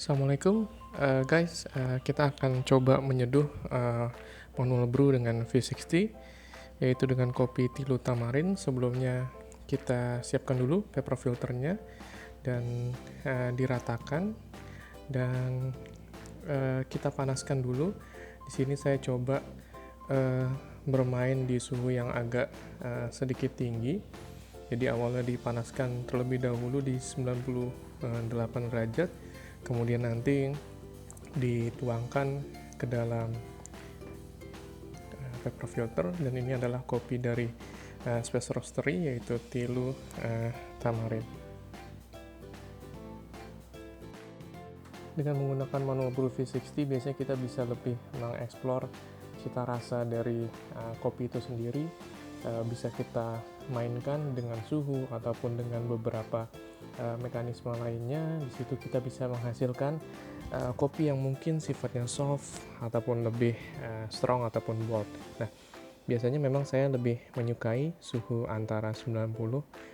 Assalamualaikum, guys. Kita akan coba menyeduh manual brew dengan V60, yaitu dengan kopi Tilu Tamarin. Sebelumnya kita siapkan dulu paper filternya dan diratakan, dan kita panaskan dulu. Di sini saya coba bermain di suhu yang agak sedikit tinggi. Jadi awalnya dipanaskan terlebih dahulu di 98 derajat, kemudian nanti dituangkan ke dalam paper filter, dan ini adalah kopi dari Space Roastery, yaitu Tilu Tamarin. Dengan menggunakan manual brew V60 biasanya kita bisa lebih mengeksplor cita rasa dari kopi itu sendiri. Bisa kita mainkan dengan suhu ataupun dengan beberapa mekanisme lainnya. Di situ kita bisa menghasilkan kopi yang mungkin sifatnya soft ataupun lebih strong ataupun bold. Nah, biasanya memang saya lebih menyukai suhu antara 90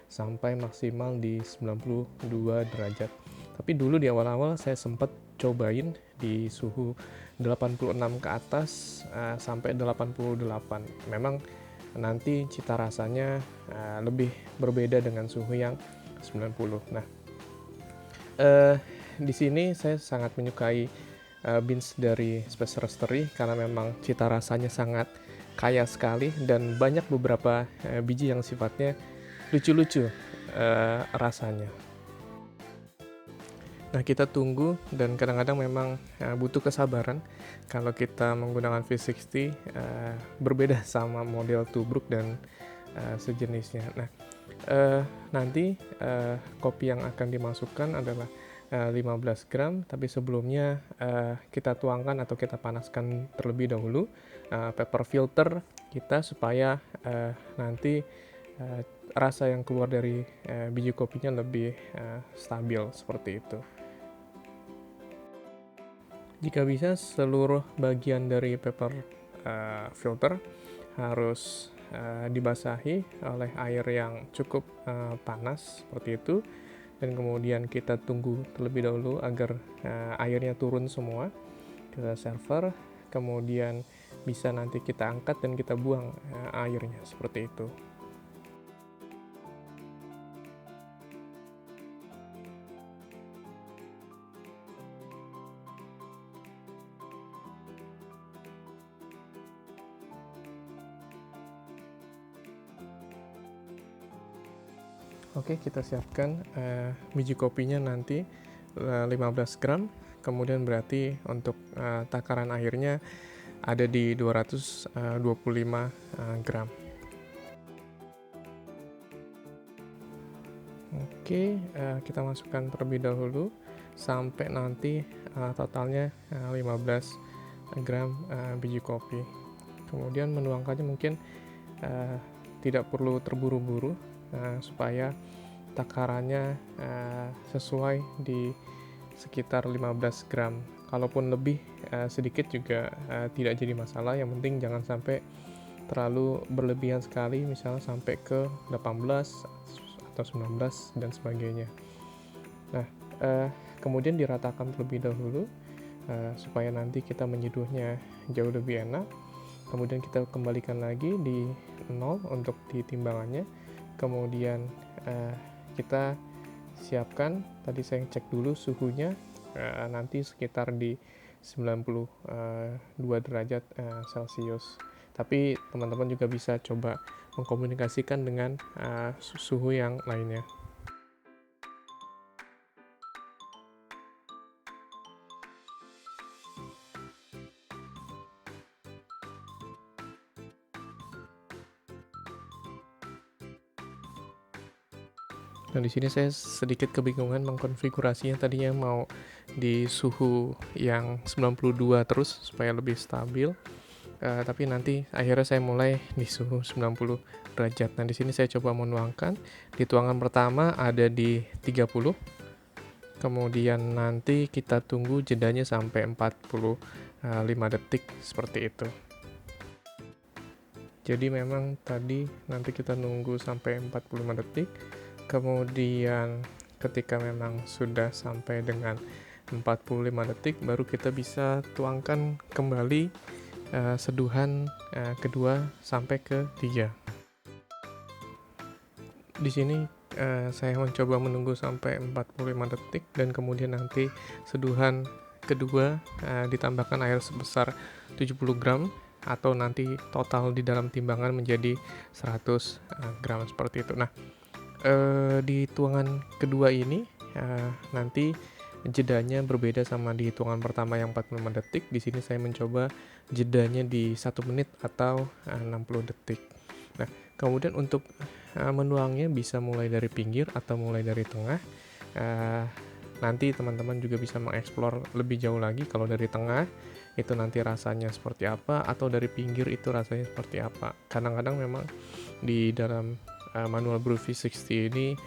sampai maksimal di 92 derajat. Tapi dulu di awal-awal saya sempat cobain di suhu 86 ke atas sampai 88. Memang nanti cita rasanya lebih berbeda dengan suhu yang 90. Nah, di sini saya sangat menyukai beans dari Space Roastery karena memang cita rasanya sangat kaya sekali dan banyak beberapa biji yang sifatnya lucu-lucu rasanya. Nah, kita tunggu, dan kadang-kadang memang butuh kesabaran kalau kita menggunakan V60, berbeda sama model tubruk dan sejenisnya. Nah, nanti kopi yang akan dimasukkan adalah 15 gram, tapi sebelumnya kita tuangkan atau kita panaskan terlebih dahulu paper filter kita supaya nanti rasa yang keluar dari biji kopinya lebih stabil seperti itu. Jika bisa, seluruh bagian dari paper filter harus dibasahi oleh air yang cukup panas seperti itu, dan kemudian kita tunggu terlebih dahulu agar airnya turun semua ke server, kemudian bisa nanti kita angkat dan kita buang airnya seperti itu. Oke, kita siapkan biji kopinya nanti 15 gram, kemudian berarti untuk takaran airnya ada di 225 gram. Oke, kita masukkan terlebih dahulu sampai nanti totalnya 15 gram biji kopi. Kemudian menuangkannya mungkin tidak perlu terburu-buru supaya takarannya sesuai di sekitar 15 gram. Kalaupun lebih sedikit juga tidak jadi masalah, yang penting jangan sampai terlalu berlebihan sekali, misalnya sampai ke 18 atau 19 dan sebagainya. Nah, kemudian diratakan terlebih dahulu supaya nanti kita menyeduhnya jauh lebih enak. Kemudian kita kembalikan lagi di 0 untuk ditimbangannya. Kemudian kita siapkan, tadi saya cek dulu suhunya, nanti sekitar di 92 derajat Celcius. Tapi teman-teman juga bisa coba mengkomunikasikan dengan suhu yang lainnya. Nah, di sini saya sedikit kebingungan mengkonfigurasinya, tadinya mau di suhu yang 92 terus supaya lebih stabil. Tapi nanti akhirnya saya mulai di suhu 90 derajat. Nah, di sini saya coba menuangkan. Di tuangan pertama ada di 30. Kemudian nanti kita tunggu jedanya sampai 45 detik seperti itu. Jadi memang tadi nanti kita nunggu sampai 45 detik. Kemudian ketika memang sudah sampai dengan 45 detik baru kita bisa tuangkan kembali seduhan kedua sampai ke 3. Di sini saya mencoba menunggu sampai 45 detik dan kemudian nanti seduhan kedua ditambahkan air sebesar 70 gram atau nanti total di dalam timbangan menjadi 100 gram seperti itu. Nah, di tuangan kedua ini nanti jedanya berbeda sama di hitungan pertama yang 45 detik. Di sini saya mencoba jedanya di 1 menit atau 60 detik. Nah, kemudian untuk menuangnya bisa mulai dari pinggir atau mulai dari tengah. Nanti teman-teman juga bisa mengeksplor lebih jauh lagi kalau dari tengah itu nanti rasanya seperti apa, atau dari pinggir itu rasanya seperti apa. Kadang-kadang memang di dalam manual brew V60 ini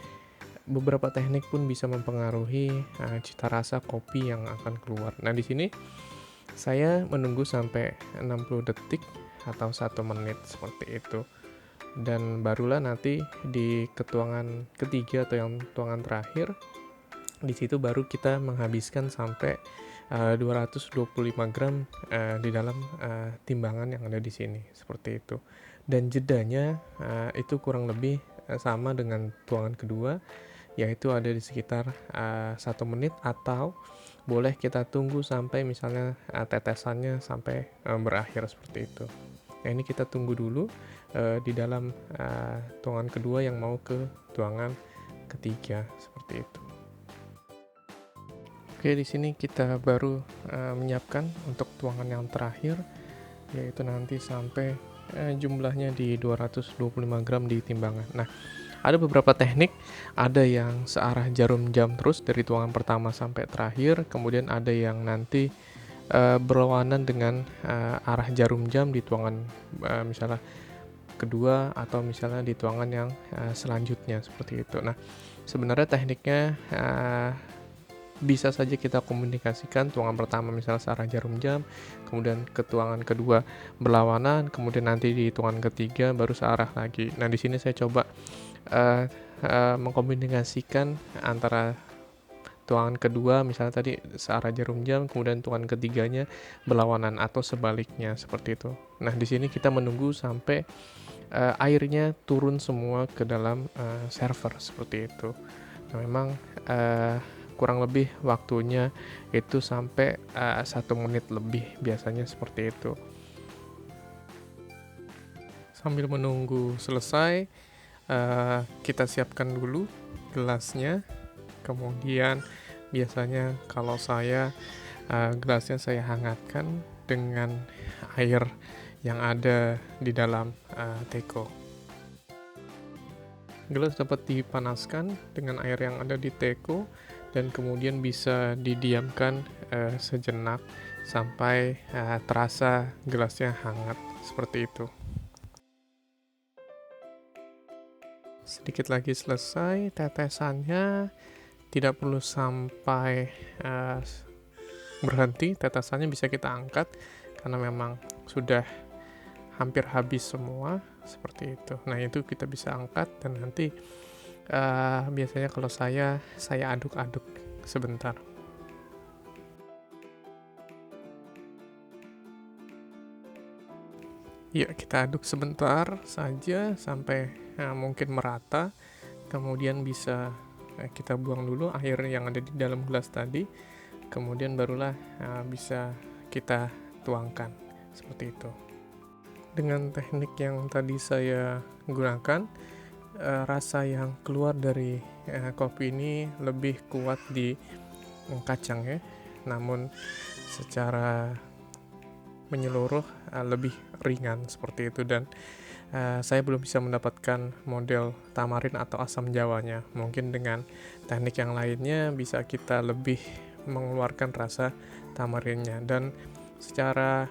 beberapa teknik pun bisa mempengaruhi cita rasa kopi yang akan keluar. Nah, di sini saya menunggu sampai 60 detik atau 1 menit seperti itu. Dan barulah nanti di ketuangan ketiga atau yang tuangan terakhir, di situ baru kita menghabiskan sampai 225 gram di dalam timbangan yang ada di sini seperti itu. Dan jedanya itu kurang lebih sama dengan tuangan kedua, yaitu ada di sekitar 1 menit, atau boleh kita tunggu sampai misalnya tetesannya sampai berakhir seperti itu. Nah, ini kita tunggu dulu di dalam tuangan kedua yang mau ke tuangan ketiga seperti itu. Oke, di sini kita baru menyiapkan untuk tuangan yang terakhir, yaitu nanti sampai jumlahnya di 225 gram di timbangan. Nah, ada beberapa teknik, ada yang searah jarum jam terus dari tuangan pertama sampai terakhir, kemudian ada yang nanti berlawanan dengan arah jarum jam di tuangan misalnya kedua atau misalnya di tuangan yang selanjutnya seperti itu. Nah, sebenarnya tekniknya bisa saja kita komunikasikan. Tuangan pertama misalnya searah jarum jam, kemudian ke tuangan kedua berlawanan, kemudian nanti di tuangan ketiga baru searah lagi. Nah, di sini saya coba mengkomunikasikan antara tuangan kedua misalnya tadi searah jarum jam, kemudian tuangan ketiganya berlawanan atau sebaliknya seperti itu. Nah, di sini kita menunggu sampai airnya turun semua ke dalam server seperti itu. Nah, memang kurang lebih waktunya itu sampai 1 menit lebih biasanya seperti itu. Sambil menunggu selesai, kita siapkan dulu gelasnya. Kemudian biasanya kalau saya gelasnya saya hangatkan dengan air yang ada di dalam teko. Gelas dapat dipanaskan dengan air yang ada di teko dan kemudian bisa didiamkan sejenak sampai terasa gelasnya hangat seperti itu. Sedikit lagi selesai tetesannya, tidak perlu sampai berhenti, tetesannya bisa kita angkat karena memang sudah hampir habis semua seperti itu. Nah, itu kita bisa angkat dan nanti biasanya kalau saya aduk-aduk sebentar. Ya, kita aduk sebentar saja sampai mungkin merata. Kemudian bisa kita buang dulu air yang ada di dalam gelas tadi. Kemudian barulah bisa kita tuangkan seperti itu. Dengan teknik yang tadi saya gunakan, rasa yang keluar dari kopi ini lebih kuat di kacangnya, namun secara menyeluruh lebih ringan seperti itu. Dan saya belum bisa mendapatkan model tamarin atau asam jawanya. Mungkin dengan teknik yang lainnya bisa kita lebih mengeluarkan rasa tamarinnya, dan secara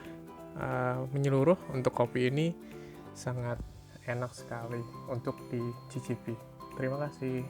menyeluruh untuk kopi ini sangat enak sekali untuk dicicipi. Terima kasih.